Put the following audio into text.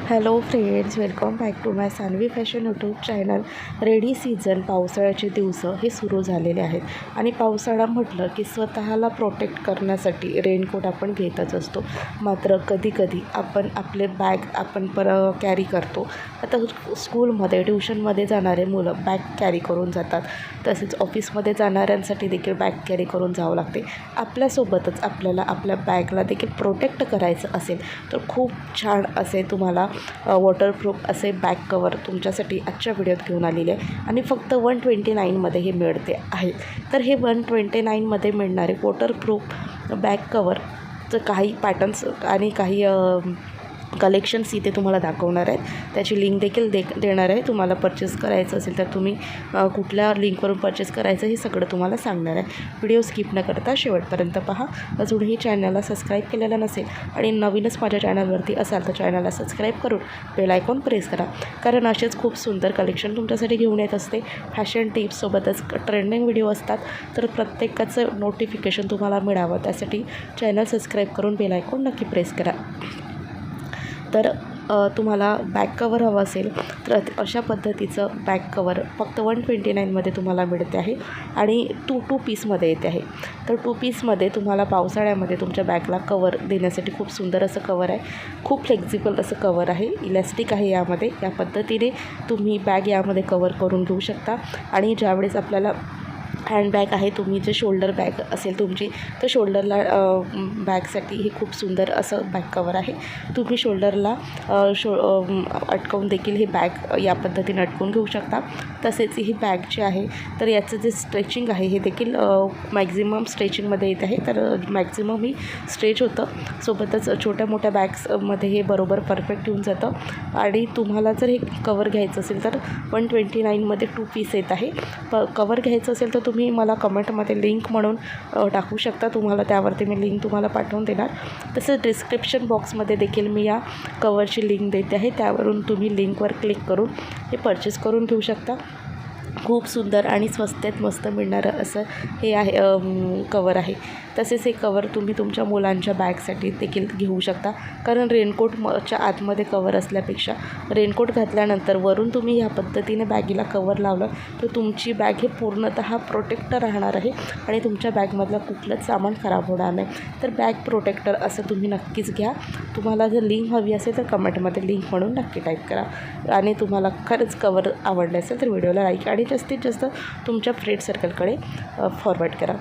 Hello friends, welcome back to my Sanvi fashion YouTube channel. Ready season पावसाळ्याचे दिवस हे सुरू झालेले आहेत आणि पावसाळा म्हटलं की स्वतःला प्रोटेक्ट करण्यासाठी रेनकोट आपण घेतच असतो. मात्र कधीकधी आपण आपले बॅग आपण कॅरी करतो. आता स्कूलमध्ये ट्युशनमध्ये जाणारे मुलं बॅग कॅरी करून जातात, तसेच ऑफिसमध्ये जाणाऱ्यांसाठी देखील बॅग कॅरी करून जावं लागते. आपल्यासोबतच आपल्याला आपल्या बॅगला देखील प्रोटेक्ट करायचं असेल तर खूप छान असे तुम्हाला वॉटरप्रूफ असे बॅक कवर तुमच्यासाठी आजच्या व्हिडिओत घेऊन आलेले आहे आणि फक्त 129मध्ये हे मिळते आहे. तर हे 129मध्ये मिळणारे वॉटरप्रूफ बॅक कवरचं काही पॅटर्न्स आणि काही कलेक्शन्स इथे तुम्हाला दाखवणार आहेत. त्याची लिंक देखील देणार आहे. तुम्हाला परचेस करायचं असेल तर तुम्ही कुठल्या लिंकवरून परचेस करायचं हे सगळं तुम्हाला सांगणार आहे. व्हिडिओ स्किप न करता शेवटपर्यंत पहा. अजूनही चॅनलला सबस्क्राईब केलेलं नसेल आणि नवीनच माझ्या चॅनलवरती असाल तर चॅनलला सबस्क्राईब करून बेल आयकॉन प्रेस करा, कारण असेच खूप सुंदर कलेक्शन तुमच्यासाठी घेऊन येत असते. फॅशन टिप्ससोबतच ट्रेंडिंग व्हिडिओ असतात, तर प्रत्येकाचं नोटिफिकेशन तुम्हाला मिळावं त्यासाठी चॅनल सबस्क्राईब करून बेल आयकॉन नक्की प्रेस करा. तर तुम्हाला बॅक कवर हवं असेल तर अशा पद्धतीचं बॅक कवर फक्त 129मध्ये तुम्हाला मिळते आहे आणि टू पीसमध्ये येते आहे. तर 2 पीसमध्ये तुम्हाला पावसाळ्यामध्ये तुमच्या बॅगला कवर देण्यासाठी खूप सुंदर असं कवर आहे. खूप फ्लेक्झिबल असं कवर आहे, इलॅस्टिक आहे यामध्ये. या पद्धतीने तुम्ही बॅग यामध्ये कवर करून घेऊ शकता आणि ज्यावेळेस आपल्याला हँडबॅग आहे, तुम्ही जे शोल्डर बॅग असेल तुमची, तर शोल्डरला बॅगसाठी हे खूप सुंदर असं बॅक कवर आहे. तुम्ही शोल्डरला अटकवून देखील हे बॅग या पद्धतीने अटकवून घेऊ शकता. तसेच ही बॅग जी आहे तर याचं जे स्ट्रेचिंग आहे हे देखील मॅक्झिमम स्ट्रेचिंगमध्ये येत आहे. तर मॅक्झिमम ही स्ट्रेच होतं. सोबतच छोट्या मोठ्या बॅग्समध्ये हे बरोबर परफेक्ट येऊन जातं. आणि तुम्हाला जर हे कवर घ्यायचं असेल तर 129मध्ये 2 पीस येत आहे. कवर घ्यायचं असेल तर तुम्ही मला कमेंटमध्ये लिंक म्हणून टाकू शकता. तुम्हाला त्यावरती मी लिंक तुम्हाला पाठवून देणार. तसंच डिस्क्रिप्शन बॉक्समध्ये देखील मी या कवरची लिंक देते आहे, त्यावरून तुम्ही लिंकवर क्लिक करून हे परचेस करून घेऊ शकता. खूप सुंदर आणि स्वस्तात मस्त मिळणारं असं हे आहे कवर आहे. तसेच हे कवर तुम्ही तुमच्या मुलांच्या बॅगसाठी देखील घेऊ शकता, कारण रेनकोटच्या आतमध्ये कवर असल्यापेक्षा रेनकोट घातल्यानंतर वरून तुम्ही ह्या पद्धतीने बॅगीला कवर लावलं तर तुमची बॅग हे पूर्णतः प्रोटेक्टर राहणार आहे आणि तुमच्या बॅगमधलं कुठलंच सामान खराब होणार नाही. तर बॅग प्रोटेक्टर असं तुम्ही नक्कीच घ्या. तुम्हाला जर लिंक हवी असेल तर कमेंटमध्ये लिंक म्हणून नक्की टाईप करा. आणि तुम्हाला खरंच कवर आवडले असेल तर व्हिडिओला लाईक आणि जास्तीत जास्त तुमच्या फ्रेंड सर्कलकडे फॉरवर्ड करा.